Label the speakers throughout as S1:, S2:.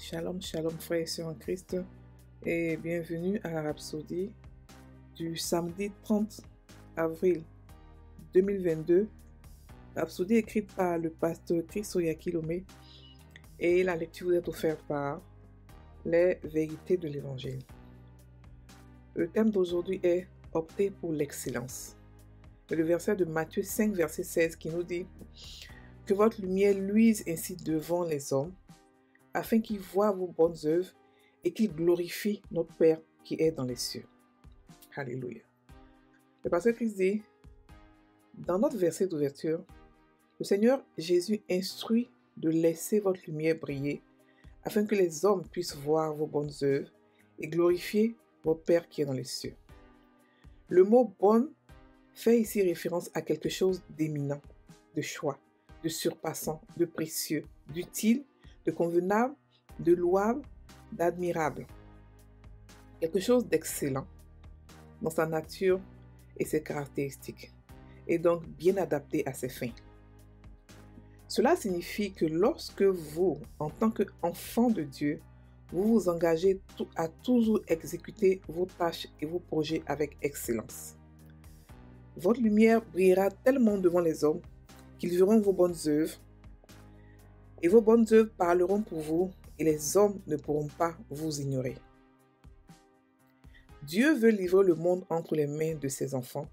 S1: Shalom, shalom frères et sœurs en Christ et bienvenue à la Rhapsodie du samedi 30 avril 2022. Rhapsodie écrite par le pasteur Chris Oyakilome et la lecture vous est offerte par les vérités de l'évangile. Le thème d'aujourd'hui est opter pour l'excellence. Le verset de Matthieu 5 verset 16 qui nous dit que votre lumière luise ainsi devant les hommes afin qu'ils voient vos bonnes œuvres et qu'ils glorifient notre Père qui est dans les cieux. Alléluia. Le pasteur Christ dit, dans notre verset d'ouverture, le Seigneur Jésus instruit de laisser votre lumière briller afin que les hommes puissent voir vos bonnes œuvres et glorifier votre Père qui est dans les cieux. Le mot « bonne » fait ici référence à quelque chose d'éminent, de choix, de surpassant, de précieux, d'utile, de convenable, de louable, d'admirable. Quelque chose d'excellent dans sa nature et ses caractéristiques, et donc bien adapté à ses fins. Cela signifie que lorsque vous, en tant qu'enfant de Dieu, vous vous engagez à toujours exécuter vos tâches et vos projets avec excellence. Votre lumière brillera tellement devant les hommes qu'ils verront vos bonnes œuvres et vos bonnes œuvres parleront pour vous et les hommes ne pourront pas vous ignorer. Dieu veut livrer le monde entre les mains de ses enfants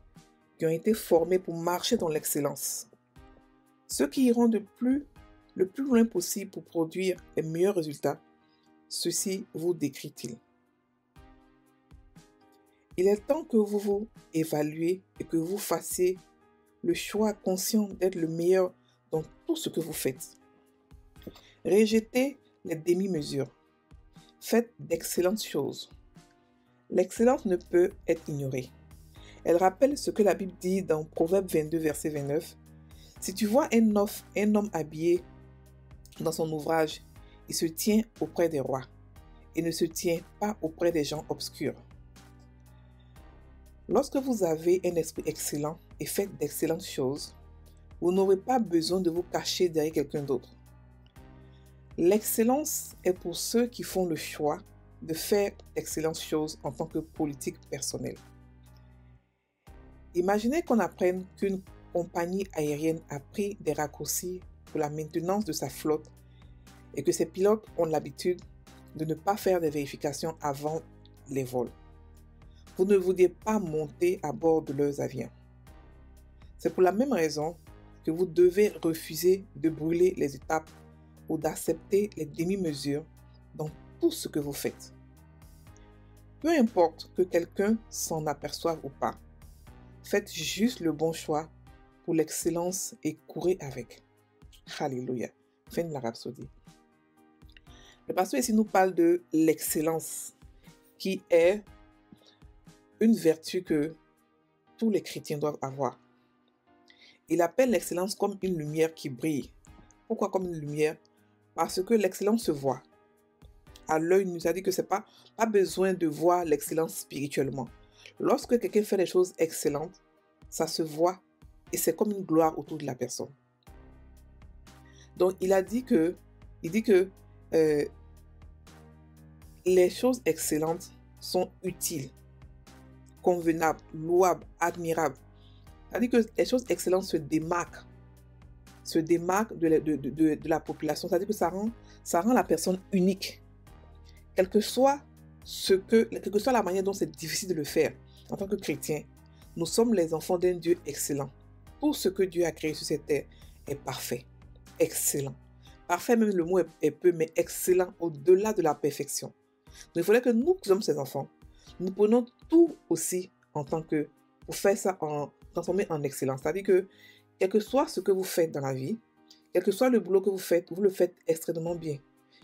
S1: qui ont été formés pour marcher dans l'excellence. Ceux qui iront le plus loin possible pour produire les meilleurs résultats, ceci vous décrit-il. Il est temps que vous vous évaluez et que vous fassiez le choix conscient d'être le meilleur dans tout ce que vous faites. Rejetez les demi-mesures. Faites d'excellentes choses. L'excellence ne peut être ignorée. Elle rappelle ce que la Bible dit dans Proverbe 22, verset 29. Si tu vois un homme habillé dans son ouvrage, il se tient auprès des rois et ne se tient pas auprès des gens obscurs. Lorsque vous avez un esprit excellent et faites d'excellentes choses, vous n'aurez pas besoin de vous cacher derrière quelqu'un d'autre. L'excellence est pour ceux qui font le choix de faire d'excellentes choses en tant que politique personnelle. Imaginez qu'on apprenne qu'une compagnie aérienne a pris des raccourcis pour la maintenance de sa flotte et que ses pilotes ont l'habitude de ne pas faire des vérifications avant les vols. Vous ne voudriez pas monter à bord de leurs avions. C'est pour la même raison que vous devez refuser de brûler les étapes ou d'accepter les demi-mesures dans tout ce que vous faites. Peu importe que quelqu'un s'en aperçoive ou pas, faites juste le bon choix pour l'excellence et courez avec. Alléluia. Fin de la Rhapsodie. Le pasteur ici nous parle de l'excellence qui est une vertu que tous les chrétiens doivent avoir. Il appelle l'excellence comme une lumière qui brille. Pourquoi comme une lumière? Parce que l'excellence se voit. À l'œil nu, c'est-à-dire que c'est pas besoin de voir l'excellence spirituellement. Lorsque quelqu'un fait des choses excellentes, ça se voit et c'est comme une gloire autour de la personne. Donc il dit que les choses excellentes sont utiles, convenables, louables, admirables. C'est-à-dire que les choses excellentes se démarquent de la population. C'est-à-dire que ça rend la personne unique. Quelle que soit la manière dont c'est difficile de le faire, en tant que chrétien, nous sommes les enfants d'un Dieu excellent. Tout ce que Dieu a créé sur cette terre est parfait, excellent. Parfait, même le mot est peu, mais excellent au-delà de la perfection. Donc il faudrait que nous qui sommes ses enfants, nous prenons tout aussi pour faire ça transformer en excellence. C'est-à-dire que, quel que soit ce que vous faites dans la vie, quel que soit le boulot que vous le faites extrêmement bien.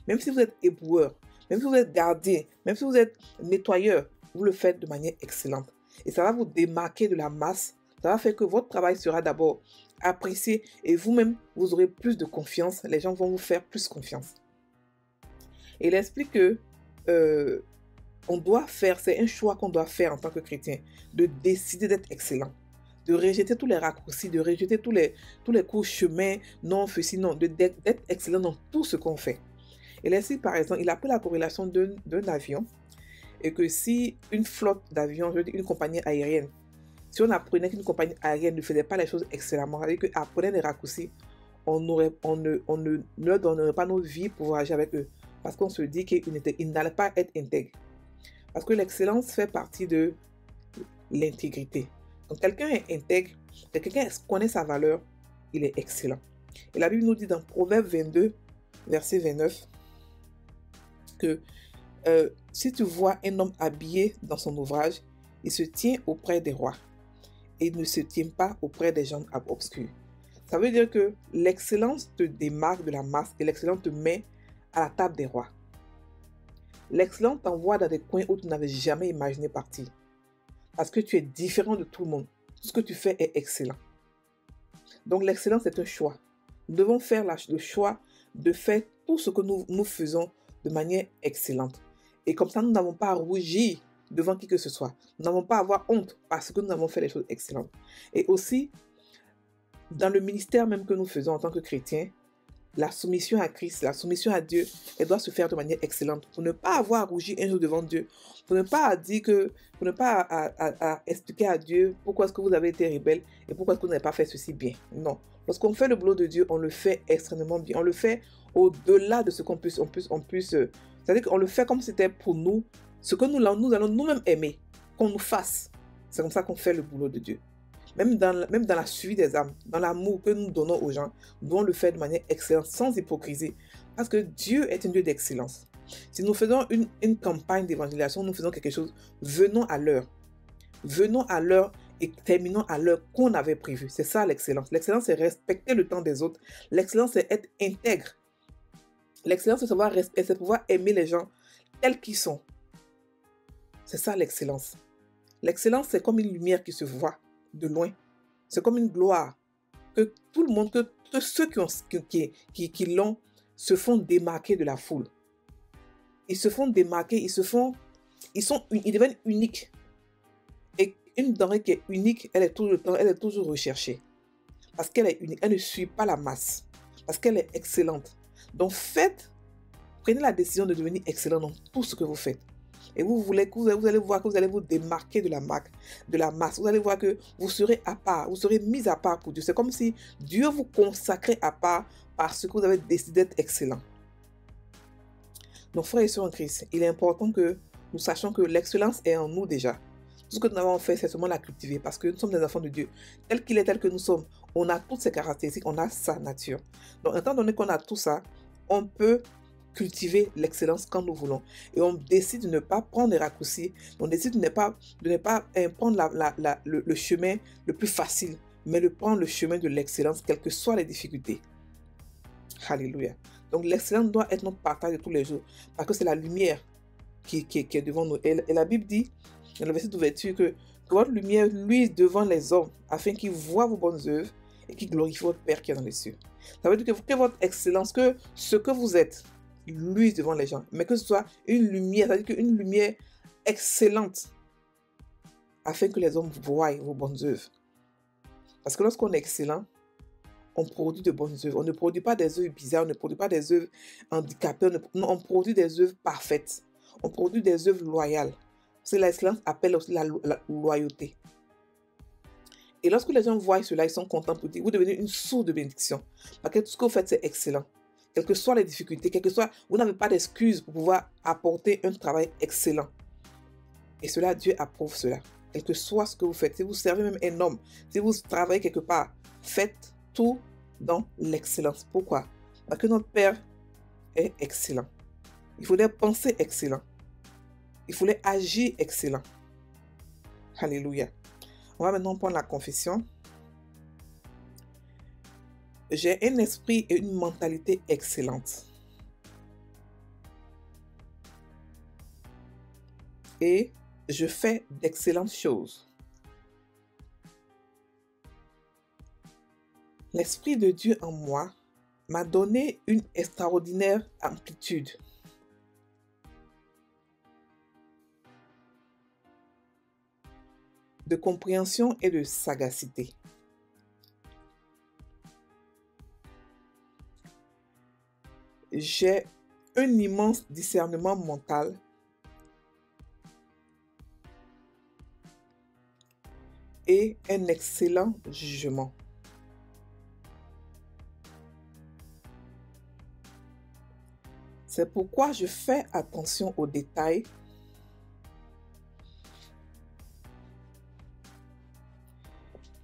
S1: Même si vous êtes éboueur, même si vous êtes gardien, même si vous êtes nettoyeur, vous le faites de manière excellente. Et ça va vous démarquer de la masse. Ça va faire que votre travail sera d'abord apprécié et vous-même, vous aurez plus de confiance. Les gens vont vous faire plus confiance. Et il explique que c'est un choix qu'on doit faire en tant que chrétien, de décider d'être excellent, de rejeter tous les raccourcis, de rejeter tous les courts chemins, non, d'être excellent dans tout ce qu'on fait. Et là, si par exemple, il a pris la corrélation d'un avion, et que si une flotte d'avions, je veux dire une compagnie aérienne, si on apprenait qu'une compagnie aérienne ne faisait pas les choses excellemment, c'est-à-dire qu'apprenait des raccourcis, on ne leur donnerait pas nos vies pour voyager avec eux. Parce qu'on se dit qu'ils n'allaient pas être intègres. Parce que l'excellence fait partie de l'intégrité. Donc quelqu'un est intègre, quelqu'un connaît sa valeur, il est excellent. Et la Bible nous dit dans Proverbe 22, verset 29, que si tu vois un homme habillé dans son ouvrage, il se tient auprès des rois et il ne se tient pas auprès des gens obscurs. Ça veut dire que l'excellence te démarque de la masse et l'excellence te met à la table des rois. L'excellence t'envoie dans des coins où tu n'avais jamais imaginé partir. Parce que tu es différent de tout le monde. Tout ce que tu fais est excellent. Donc l'excellence est un choix. Nous devons faire le choix de faire tout ce que nous faisons de manière excellente. Et comme ça, nous n'avons pas à rougir devant qui que ce soit. Nous n'avons pas à avoir honte parce que nous avons fait des choses excellentes. Et aussi, dans le ministère même que nous faisons en tant que chrétiens, la soumission à Christ, la soumission à Dieu, elle doit se faire de manière excellente pour ne pas avoir à rougir un jour devant Dieu, pour ne pas à expliquer à Dieu pourquoi est-ce que vous avez été rebelle et pourquoi est-ce que vous n'avez pas fait ceci bien. Non. Lorsqu'on fait le boulot de Dieu, on le fait extrêmement bien. On le fait au-delà de ce qu'on puisse, c'est-à-dire qu'on le fait comme si c'était pour nous, ce que nous allons nous-mêmes aimer, qu'on nous fasse. C'est comme ça qu'on fait le boulot de Dieu. Même dans la suite des âmes, dans l'amour que nous donnons aux gens, nous devons le faire de manière excellente, sans hypocrisie. Parce que Dieu est un Dieu d'excellence. Si nous faisons une campagne d'évangélisation, nous faisons quelque chose, venons à l'heure. Venons à l'heure et terminons à l'heure qu'on avait prévue. C'est ça l'excellence. L'excellence, c'est respecter le temps des autres. L'excellence, c'est être intègre. L'excellence, c'est savoir respecter, c'est pouvoir aimer les gens tels qu'ils sont. C'est ça l'excellence. L'excellence, c'est comme une lumière qui se voit de loin. C'est comme une gloire que tout le monde, que ceux qui l'ont se font démarquer de la foule. Ils se font démarquer, ils deviennent uniques. Et une denrée qui est unique, elle est toujours recherchée. Parce qu'elle est unique, elle ne suit pas la masse. Parce qu'elle est excellente. Donc prenez la décision de devenir excellent dans tout ce que vous faites. Et vous allez voir que vous allez vous démarquer de la masse. Vous allez voir que vous serez à part, vous serez mis à part pour Dieu. C'est comme si Dieu vous consacrait à part parce que vous avez décidé d'être excellent. Donc, frères et sœurs en Christ, il est important que nous sachions que l'excellence est en nous déjà. Tout ce que nous avons fait, c'est seulement la cultiver parce que nous sommes des enfants de Dieu. Tel qu'il est, tel que nous sommes, on a toutes ces caractéristiques, on a sa nature. Donc, étant donné qu'on a tout ça, on peut cultiver l'excellence quand nous voulons. Et on décide de ne pas prendre des raccourcis, on décide de ne pas prendre le chemin le plus facile, mais de prendre le chemin de l'excellence, quelles que soient les difficultés. Alléluia. Donc l'excellence doit être notre partage de tous les jours, parce que c'est la lumière qui est devant nous. Et la Bible dit, dans le verset d'ouverture, que votre lumière luise devant les hommes, afin qu'ils voient vos bonnes œuvres et qu'ils glorifient votre Père qui est dans les cieux. Ça veut dire que votre excellence, que ce que vous êtes, luise devant les gens, mais que ce soit une lumière, c'est-à-dire qu'une lumière excellente, afin que les hommes voient vos bonnes œuvres. Parce que lorsqu'on est excellent, on produit de bonnes œuvres. On ne produit pas des œuvres bizarres, on ne produit pas des œuvres handicapées, on produit des œuvres parfaites. On produit des œuvres loyales. Parce que l'excellence appelle aussi la loyauté. Et lorsque les gens voient cela, ils sont contents pour dire, vous devenez une source de bénédiction. Parce que tout ce que vous faites, c'est excellent. Quelles que soient les difficultés, vous n'avez pas d'excuses pour pouvoir apporter un travail excellent. Et cela, Dieu approuve cela. Quel que soit ce que vous faites, si vous servez même un homme, si vous travaillez quelque part, faites tout dans l'excellence. Pourquoi? Parce que notre Père est excellent. Il faudrait penser excellent. Il fallait agir excellent. Alléluia. On va maintenant prendre la confession. J'ai un esprit et une mentalité excellente. Et je fais d'excellentes choses. L'Esprit de Dieu en moi m'a donné une extraordinaire amplitude. De compréhension et de sagacité. J'ai un immense discernement mental et un excellent jugement. C'est pourquoi je fais attention aux détails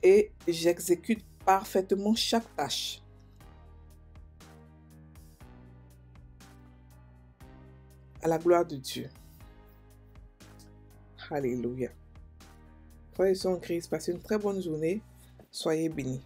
S1: et j'exécute parfaitement chaque tâche. À la gloire de Dieu. Alléluia. Frères et sœurs en Christ, passez une très bonne journée. Soyez bénis.